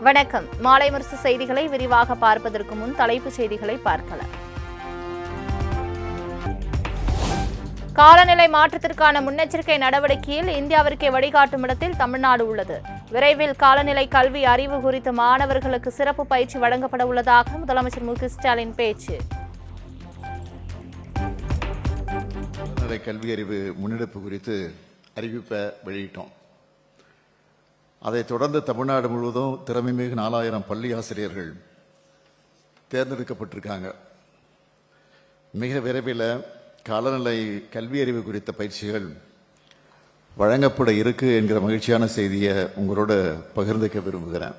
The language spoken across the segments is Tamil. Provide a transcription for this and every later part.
வணக்கம். மாலை முரசு செய்திகளை விரிவாக பார்ப்பதற்கு முன் தலைப்புச் செய்திகளை பார்க்கலாம். காலநிலை மாற்றத்திற்கான முன்னெச்சரிக்கை நடவடிக்கையில் இந்தியாவிற்கே வழிகாட்டும் இடத்தில் தமிழ்நாடு உள்ளது. விரைவில் காலநிலை கல்வி அறிவு குறித்த மாணவர்களுக்கு சிறப்பு பயிற்சி வழங்கப்பட உள்ளதாக முதலமைச்சர் மு.க. ஸ்டாலின் பேச்சு. காலநிலை கல்வி அறிவு முன்னெடுப்பு குறித்து அறிவிப்பை வெளியிட்டோம். அதைத் தொடர்ந்து தமிழ்நாடு முழுவதும் திறமைமிகு 4000 பள்ளி ஆசிரியர்கள் தேர்ந்தெடுக்கப்பட்டிருக்காங்க. மிக விரைவில் காலநிலை கல்வி அறிவு குறித்த பயிற்சிகள் வழங்கப்பட இருக்கு என்கிற மகிழ்ச்சியான செய்தியை உங்களோட பகிர்ந்துக்க விரும்புகிறேன்.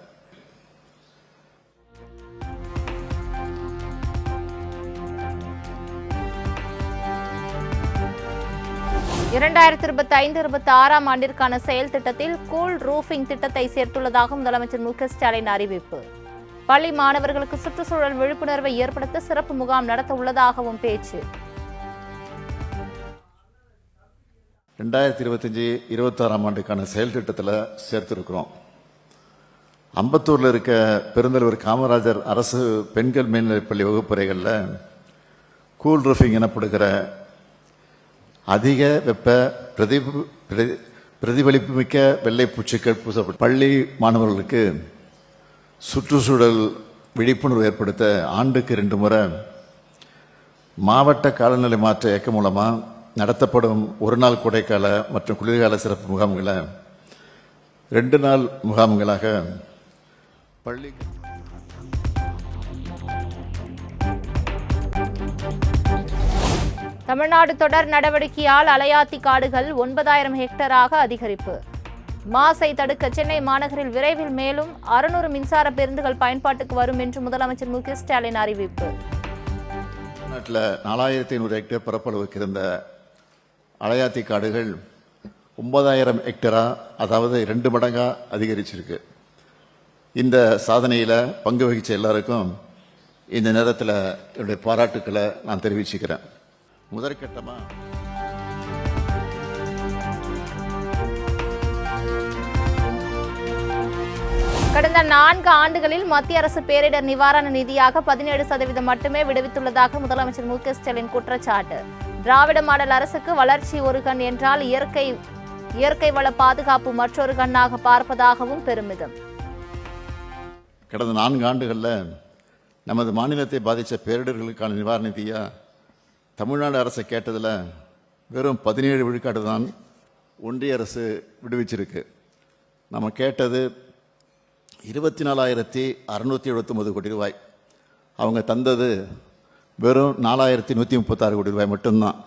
இரண்டாயிரத்தி 2025-26 ஆண்டிற்கான செயல் திட்டத்தில் கூல் ரூஃபிங் திட்டத்தை சேர்த்துள்ளதாக முதலமைச்சர் மு.க. ஸ்டாலின் அறிவிப்பு. பள்ளி மாணவர்களுக்கு சுற்றுச்சூழல் விழிப்புணர்வை ஏற்படுத்த சிறப்பு முகாம் நடத்த உள்ளதாகவும் பேச்சு. 2025-26 ஆண்டுக்கான செயல் திட்டத்தில் சேர்த்திருக்கிறோம். அம்பத்தூரில் இருக்க பெருந்தலைவர் காமராஜர் அரசு பெண்கள் மேல்நிலைப்பள்ளி வகுப்பறைகளில் கூல் ரூஃபிங் எனப்படுகிற அதிக வெப்ப பிரதிபலிப்பு மிக்க வெள்ளை பூச்சிகள் பூசப்பட்ட பள்ளி மாணவர்களுக்கு சுற்றுச்சூழல் விழிப்புணர்வு ஏற்படுத்த ஆண்டுக்கு 2 முறை மாவட்ட காலநிலை மாற்ற இயக்கம் மூலமாக நடத்தப்படும் ஒரு நாள் கோடைக்கால மற்றும் குளிர்கால சிறப்பு முகாம்களை 2 நாள் முகாம்களாக பள்ளி தமிழ்நாடு தொடர் நடவடிக்கையால் அலையாத்தி காடுகள் 9000 ஹெக்டராக அதிகரிப்பு. மாசை தடுக்க சென்னை மாநகரில் விரைவில் மேலும் 600 மின்சார பேருந்துகள் பயன்பாட்டுக்கு வரும் என்று முதலமைச்சர் மு.க. ஸ்டாலின் அறிவிப்பு. நாட்டில் 4500 ஹெக்டேர் பரப்பளவுக்கு இருந்த அலையாத்தி காடுகள் 9000 ஹெக்டரா, அதாவது 2 மடங்கா அதிகரிச்சிருக்கு. இந்த சாதனையில் பங்கு வகிச்ச எல்லாருக்கும் இந்த நேரத்தில் என்னுடைய பாராட்டுக்களை நான் தெரிவிச்சுக்கிறேன். முதற்கட்டமா கடந்த 4 ஆண்டுகளில் மத்திய அரசு பேரிடர் நிவாரண நிதியாக 17% மட்டுமே விடுவித்துள்ளதாக முதலமைச்சர் மு.க. ஸ்டாலின் குற்றச்சாட்டு. திராவிட மாடல் அரசுக்கு வளர்ச்சி ஒரு கண் என்றால் இயற்கை வள பாதுகாப்பு மற்றொரு கண்ணாக பார்ப்பதாகவும் பெருமிதம். கடந்த 4 ஆண்டுகளில் நமது மாநிலத்தை பாதித்த பேரிடர்களுக்கான நிவாரண நிதியா தமிழ்நாடு அரசை கேட்டதில் வெறும் 17 விழுக்காடு தான் ஒன்றிய அரசு விடுவிச்சிருக்கு. நம்ம கேட்டது 24,679 கோடி ரூபாய். அவங்க தந்தது வெறும் 4,136 கோடி ரூபாய் மட்டும்தான்.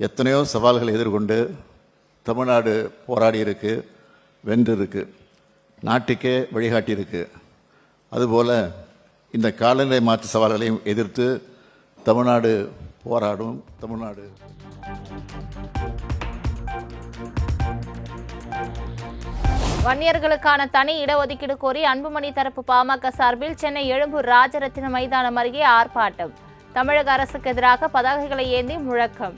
எத்தனையோ சவால்களை எதிர்கொண்டு தமிழ்நாடு போராடி இருக்கு, வென்று இருக்கு, நாட்டுக்கே வழிகாட்டி இருக்கு. அதுபோல் இந்த காலநிலை மாற்ற சவால்களையும் எதிர்த்து தமிழ்நாடு போராடும். தமிழ்நாடு வன்னியர்களுக்கான தனி இடஒதுக்கீடு கோரி அன்புமணி தரப்பு பாமக சார்பில் சென்னை எழும்பூர் ராஜரத்தின மைதானம் அருகே ஆர்ப்பாட்டம். தமிழக அரசுக்கு எதிராக பதாகைகளை ஏந்தி முழக்கம்.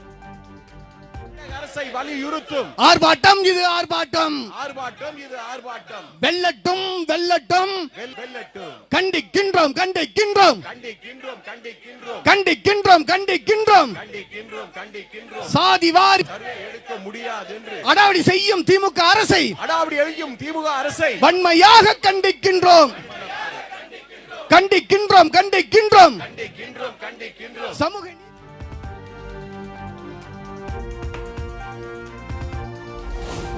அரசை வலியுறுத்தும் ஆர்ப்பாட்டம் இது ஆர்ப்பாட்டம், ஆர்ப்பாட்டம் இது ஆர்ப்பாட்டம். வெல்லட்டும் வெல்லட்டும் வெல்லட்டும். கண்டிக்கின்றோம் கண்டிக்கின்றோம் கண்டிக்கின்றோம் கண்டிக்கின்றோம் கண்டிக்கின்றோம் கண்டிக்கின்றோம் கண்டிக்கின்றோம் கண்டிக்கின்றோம். சாதிவாரி எடுக்க முடியாது என்று அடாவடி செய்யும் திமுக அரசை வன்மையாக கண்டிக்கின்றோம் கண்டிக்கின்றோம் கண்டிக்கின்றோம் கண்டிக்கின்றோம். சமூக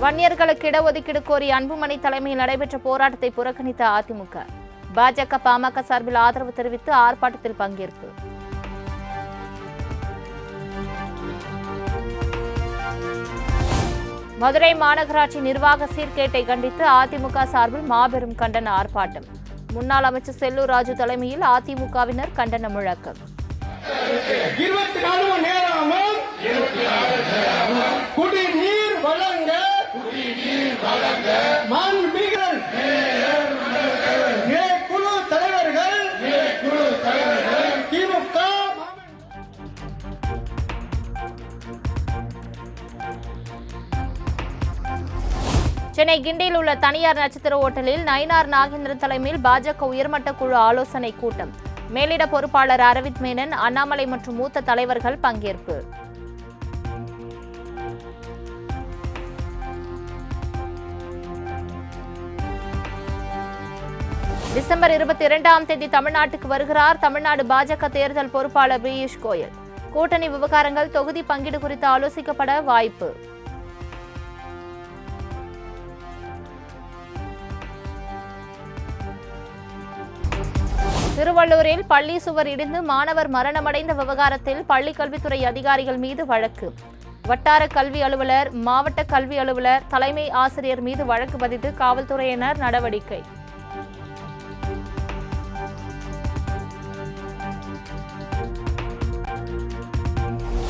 வன்னியர்களுக்கு இடஒதுக்கீடு கோரி அன்புமணி தலைமையில் நடைபெற்ற போராட்டத்தை புறக்கணித்த அதிமுக. பாஜக பாமக சார்பில் ஆதரவு தெரிவித்து ஆர்ப்பாட்டத்தில் பங்கேற்பு. மதுரை மாநகராட்சி நிர்வாக சீர்கேட்டை கண்டித்து அதிமுக சார்பில் மாபெரும் கண்டன ஆர்ப்பாட்டம். முன்னாள் அமைச்சர் செல்லூர் ராஜு தலைமையில் அதிமுகவினர் கண்டன முழக்கம். 24 மணி நேரமும் குடிநீர் வழங்க மாண்புமிகு குழு தலைவர்கள் திமுக. சென்னை சென்னை கிண்டியில் உள்ள தனியார் நட்சத்திர ஓட்டலில் நயினார் நாகேந்திரன் தலைமையில் பாஜக உயர்மட்ட குழு ஆலோசனை கூட்டம். மேலிட பொறுப்பாளர் அரவிந்த் மேனன், அண்ணாமலை மற்றும் மூத்த தலைவர்கள் பங்கேற்பு. டிசம்பர் 22ஆம் தேதி தமிழ்நாட்டுக்கு வருகிறார் தமிழ்நாடு பாஜக தேர்தல் பொறுப்பாளர் பியூஷ் கோயல். கூட்டணி விவகாரங்கள், தொகுதி பங்கீடு குறித்து ஆலோசிக்கப்பட வாய்ப்பு. திருவள்ளூரில் பள்ளி சுவர் இடிந்து மாணவர் மரணமடைந்த விவகாரத்தில் பள்ளிக் கல்வித்துறை அதிகாரிகள் மீது வழக்கு. வட்டார கல்வி அலுவலர், மாவட்ட கல்வி அலுவலர், தலைமை ஆசிரியர் மீது வழக்கு பதிந்து காவல்துறையினர் நடவடிக்கை.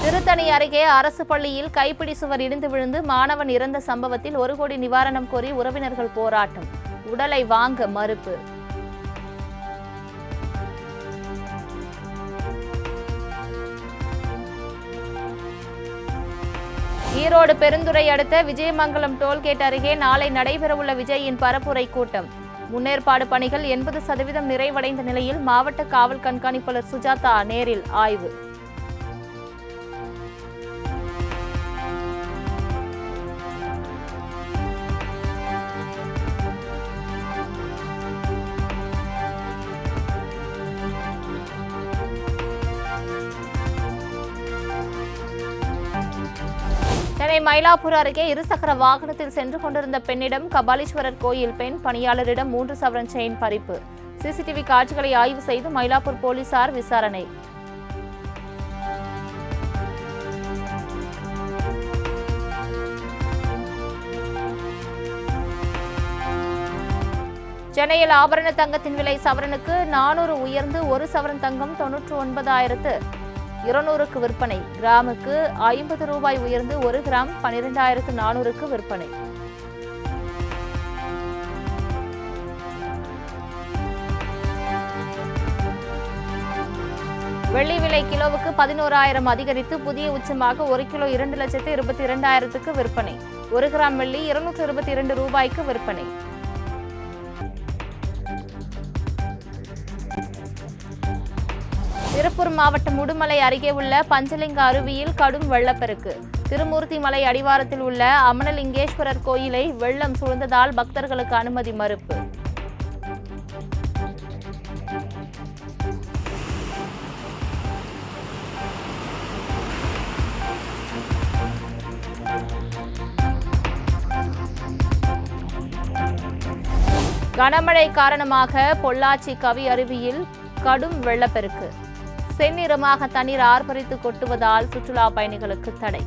திருத்தணி அருகே அரசு பள்ளியில் கைப்பிடி சுவர் இடிந்து விழுந்து மாணவன் இறந்த சம்பவத்தில் 1 கோடி நிவாரணம் கோரி உறவினர்கள் போராட்டம். உடலை வாங்க மறுப்பு. ஈரோடு பெருந்துறை அடுத்த விஜயமங்கலம் டோல்கேட் அருகே நாளை நடைபெறவுள்ள விஜயின் பரப்புரை கூட்டம். முன்னேற்பாடு பணிகள் 80% நிறைவடைந்த நிலையில் மாவட்ட காவல் கண்காணிப்பாளர் சுஜாதா நேரில் ஆய்வு. சென்னை மயிலாப்பூர் அருகே இருசக்கர வாகனத்தில் சென்று கொண்டிருந்த பெண்ணிடம் கபாலீஸ்வரர் கோயில் பெண் பணியாளரிடம் 3 சவரன் செயின் பறிப்பு. சிசிடிவி காட்சிகளை ஆய்வு செய்து மயிலாப்பூர் போலீசார் விசாரணை. சென்னையில் ஆபரண தங்கத்தின் விலை சவரனுக்கு 400 உயர்ந்து 1 சவரன் தங்கம் 99,200க்கு விற்பனை. கிராமுக்கு 50 ரூபாய் உயர்ந்து 1 கிராம் 12,400க்கு விற்பனை. வெள்ளி விலை கிலோவுக்கு 11,000 அதிகரித்து புதிய உச்சமாக 1 கிலோ 2,22,000க்கு விற்பனை. 1 கிராம் வெள்ளி 222 ரூபாய்க்கு விற்பனை. திருப்பூர் மாவட்டம் உடுமலை அருகே உள்ள பஞ்சலிங்க அருவியில் கடும் வெள்ளப்பெருக்கு. திருமூர்த்தி மலை அடிவாரத்தில் உள்ள அமனலிங்கேஸ்வரர் கோயிலை வெள்ளம் சூழ்ந்ததால் பக்தர்களுக்கு அனுமதி மறுப்பு. கனமழை காரணமாக பொள்ளாச்சி கவி அருவியில் கடும் வெள்ளப்பெருக்கு. செந்நிறமாக தண்ணீர் ஆர்ப்பரித்து கொட்டுவதால் சுற்றுலா பயணிகளுக்கு தடை.